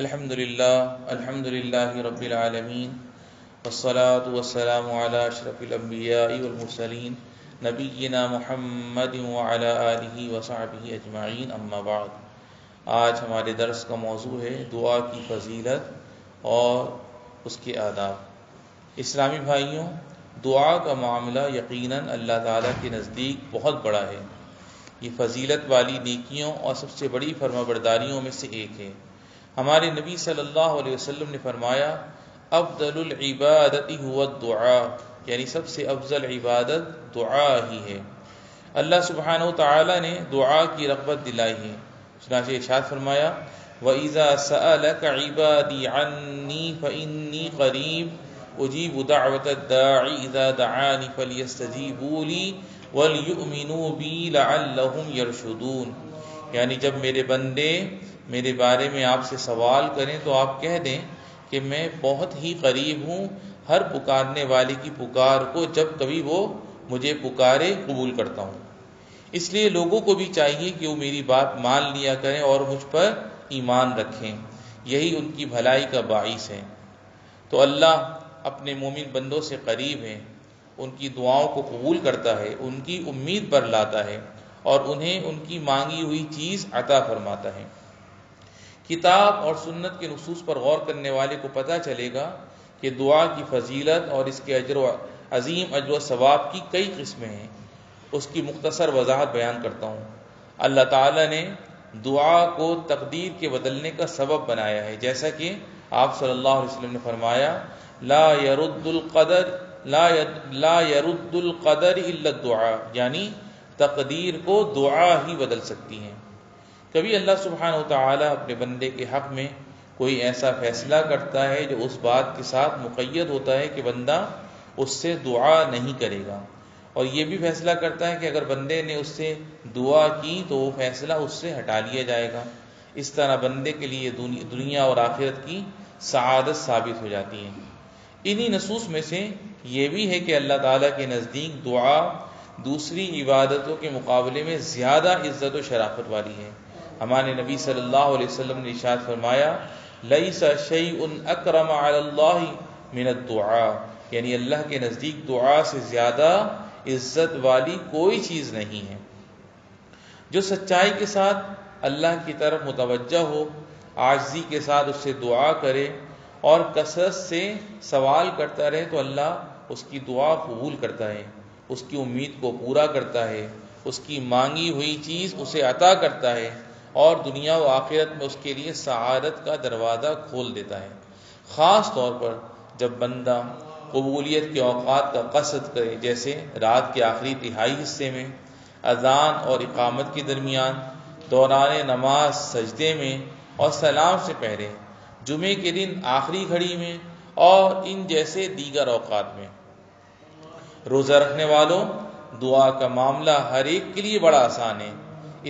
الحمد للہ رب العالمین والصلاة والسلام علی اشرف الانبیاء والمرسلین نبینا محمد وعلی آلہ وصحبہ اجمعین، اما بعد۔ آج ہمارے درس کا موضوع ہے دعا کی فضیلت اور اس کے آداب۔ اسلامی بھائیوں، دعا کا معاملہ یقیناً اللہ تعالیٰ کے نزدیک بہت بڑا ہے۔ یہ فضیلت والی نیکیوں اور سب سے بڑی فرمانبرداریوں میں سے ایک ہے۔ ہمارے نبی صلی اللہ علیہ وسلم نے فرمایا، افضل العبادت هو الدعاء، یعنی سب سے افضل عبادت دعا ہی ہے۔ اللہ سبحانہ و تعالی نے دعا کی رغبت دلائی ہے، چنانچہ ارشاد فرمایا، وَإِذَا سَأَلَكَ عِبَادِي عَنِّي فَإِنِّي قَرِيبٌ أُجِيبُ دَعْوَةَ الدَّاعِ إِذَا دَعَانِ فَلْيَسْتَجِيبُوا لِي وَلْيُؤْمِنُوا بِي لَعَلَّهُمْ يَرْشُدُونَ، یعنی جب میرے بندے میرے بارے میں آپ سے سوال کریں تو آپ کہہ دیں کہ میں بہت ہی قریب ہوں ہر پکارنے والے کی پکار کو، جب کبھی وہ مجھے پکارے قبول کرتا ہوں۔ اس لیے لوگوں کو بھی چاہیے کہ وہ میری بات مان لیا کریں اور مجھ پر ایمان رکھیں، یہی ان کی بھلائی کا باعث ہے۔ تو اللہ اپنے مومن بندوں سے قریب ہے، ان کی دعاؤں کو قبول کرتا ہے، ان کی امید پر لاتا ہے اور انہیں ان کی مانگی ہوئی چیز عطا فرماتا ہے۔ کتاب اور سنت کے نصوص پر غور کرنے والے کو پتہ چلے گا کہ دعا کی فضیلت اور اس کے عظیم اجر و ثواب کی کئی قسمیں ہیں۔ اس کی مختصر وضاحت بیان کرتا ہوں۔ اللہ تعالی نے دعا کو تقدیر کے بدلنے کا سبب بنایا ہے، جیسا کہ آپ صلی اللہ علیہ وسلم نے فرمایا، لا يرد القدر الا الدعاء، یعنی تقدیر کو دعا ہی بدل سکتی ہیں۔ کبھی اللہ سبحانہ و تعالی اپنے بندے کے حق میں کوئی ایسا فیصلہ کرتا ہے جو اس بات کے ساتھ مقید ہوتا ہے کہ بندہ اس سے دعا نہیں کرے گا، اور یہ بھی فیصلہ کرتا ہے کہ اگر بندے نے اس سے دعا کی تو وہ فیصلہ اس سے ہٹا لیا جائے گا۔ اس طرح بندے کے لیے دنیا اور آخرت کی سعادت ثابت ہو جاتی ہے۔ انہی نصوص میں سے یہ بھی ہے کہ اللہ تعالیٰ کے نزدیک دعا دوسری عبادتوں کے مقابلے میں زیادہ عزت و شرافت والی ہے۔ ہمارے نبی صلی اللہ علیہ وسلم نے ارشاد فرمایا، لیس شیء اکرم علی اللہ من الدعاء، یعنی اللہ کے نزدیک دعا سے زیادہ عزت والی کوئی چیز نہیں ہے۔ جو سچائی کے ساتھ اللہ کی طرف متوجہ ہو، عاجزی کے ساتھ اس سے دعا کرے اور کثرت سے سوال کرتا رہے تو اللہ اس کی دعا قبول کرتا ہے، اس کی امید کو پورا کرتا ہے، اس کی مانگی ہوئی چیز اسے عطا کرتا ہے اور دنیا و آخرت میں اس کے لیے سعادت کا دروازہ کھول دیتا ہے۔ خاص طور پر جب بندہ قبولیت کے اوقات کا قصد کرے، جیسے رات کے آخری تہائی حصے میں، اذان اور اقامت کے درمیان، دوران نماز سجدے میں اور سلام سے پہلے، جمعے کے دن آخری گھڑی میں اور ان جیسے دیگر اوقات میں۔ روزہ رکھنے والوں، دعا کا معاملہ ہر ایک کے لیے بڑا آسان ہے،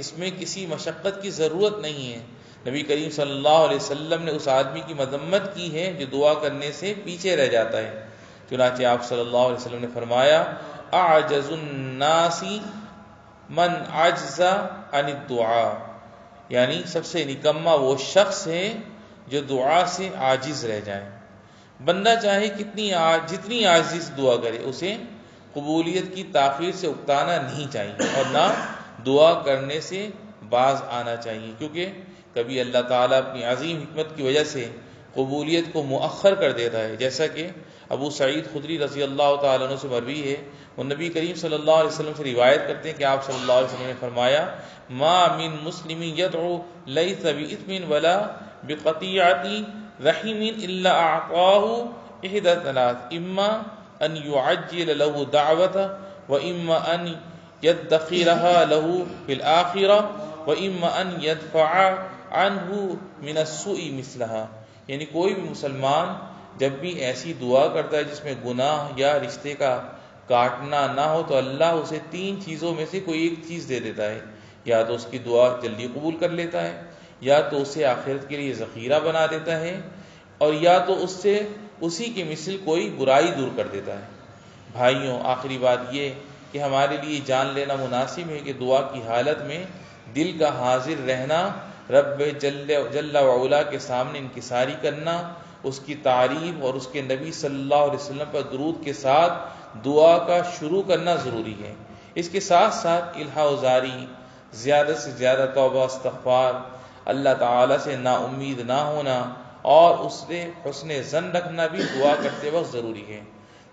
اس میں کسی مشقت کی ضرورت نہیں ہے۔ نبی کریم صلی اللہ علیہ وسلم نے اس آدمی کی مذمت کی ہے جو دعا کرنے سے پیچھے رہ جاتا ہے، چنانچہ آپ صلی اللہ علیہ وسلم نے فرمایا، اعجز الناس من عجز عن الدعاء، یعنی سب سے نکما وہ شخص ہے جو دعا سے عاجز رہ جائے۔ بندہ چاہے جتنی عاجزی سے دعا کرے، اسے قبولیت کی تاخیر سے اکتانا نہیں چاہیے اور نہ دعا کرنے سے باز آنا چاہیے، کیونکہ کبھی اللہ تعالیٰ اپنی عظیم حکمت کی وجہ سے قبولیت کو مؤخر کر دیتا ہے، جیسا کہ ابو سعید خدری رضی اللہ تعالیٰ عنہ سے مروی ہے۔ وہ نبی کریم صلی اللہ علیہ وسلم سے روایت کرتے ہیں کہ آپ صلی اللہ علیہ وسلم نے فرمایا، ما من مسلم يدعو ليس بإثم ولا بقطيعة رحم إلا أعطاه إحدى ثلاث، إما أن يعجل له دعوته وإما أن يدخرها له في الآخرة وإما أن يدفع عنه من السوء مثلها، یعنی کوئی بھی مسلمان جب بھی ایسی دعا کرتا ہے جس میں گناہ یا رشتے کا کاٹنا نہ ہو تو اللہ اسے تین چیزوں میں سے کوئی ایک چیز دے دیتا ہے، یا تو اس کی دعا جلدی قبول کر لیتا ہے، یا تو اسے آخرت کے لیے ذخیرہ بنا دیتا ہے، اور یا تو اس سے اسی کی مثل کوئی برائی دور کر دیتا ہے۔ بھائیوں، آخری بات یہ کہ ہمارے لیے جان لینا مناسب ہے کہ دعا کی حالت میں دل کا حاضر رہنا رب جل وعلا کے سامنے انکساری کرنا، اس کی تعریف اور اس کے نبی صلی اللہ علیہ وسلم پر درود کے ساتھ دعا کا شروع کرنا ضروری ہے۔ اس کے ساتھ ساتھ الہا و زاری، زیادہ سے زیادہ توبہ استغفار، اللہ تعالیٰ سے نا امید نہ ہونا اور اس سے حسن ظن رکھنا بھی دعا کرتے وقت ضروری ہے۔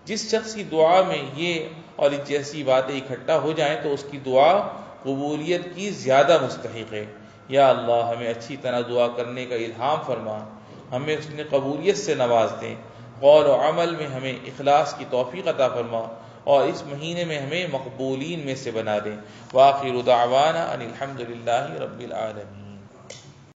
جس شخص کی دعا میں یہ اور جیسی باتیں اکٹھا ہو جائیں تو اس کی دعا قبولیت کی زیادہ مستحق ہے۔ یا اللہ ہمیں اچھی طرح دعا کرنے کا الہام فرما، ہمیں اس نے قبولیت سے نواز دیں، قول و عمل میں ہمیں اخلاص کی توفیق عطا فرما اور اس مہینے میں ہمیں مقبولین میں سے بنا دیں۔ وآخر دعوانا ان الحمد للہ رب العالمین۔